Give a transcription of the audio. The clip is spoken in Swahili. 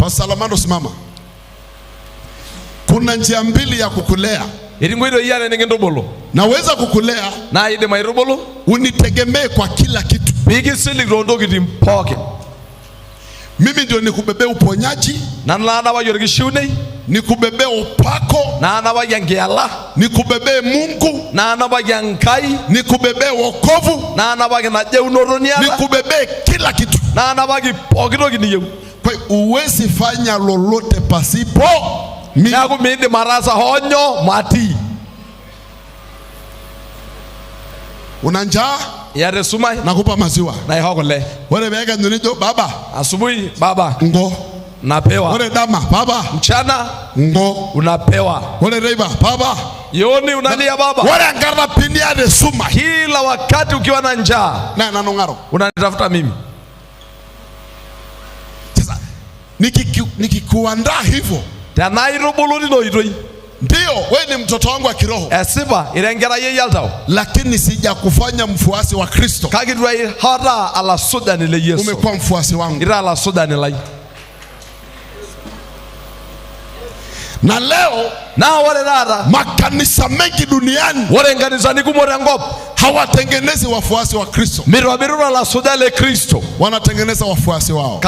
Pastor Lamando, simama. Kuna njia mbili ya kukulea. Naweza kukulea na ide mairobolo unitegemee kwa kila kitu. Bigisili rondogi dimpoke. Mimi ndio nikubebea uponyaji, na nalana wa yorgishune, nikubebea upako, na anawa yangeala, nikubebea Mungu, na anawa yankai, nikubebea wokovu, na anawa yanaje unoroniala, nikubebea kila kitu, na anawa kipokidogi niyo. Kwa uwezi fanya lolote pasipo mimi. Na kuminde marasa honyo mati. Una njaa? Yare sumai nakupa maziwa. Na ihokole. Wale bega nunijo baba. Asubuhi baba. Ngo. Napewa. Wale dama baba. Mchana. Ngo. Unapewa. Wale reiba baba. Yoni unalia baba. Wale angarra pinia de suma. Kila wakati ukiwa na njaa. Na nongaro. Unanitafuta mimi. Sasa nikikuandaa hivyo. Tanairobuluni no iroi. Ndio, wewe ni mtoto wangu wa kiroho. Esiba irengera yeyaltao. Lakini sija kufanya mfuasi wa Kristo. Kagidwai hara ala sudani le Yesu. Umekuwa mfuasi wangu. Ira ala sudani lai. Na leo na wale dada makanisa mengi duniani wale nganizani kumorangop hawatengenezi wafuasi wa Kristo. Mirwabiru la sudale Kristo. Wanatengeneza wafuasi wao.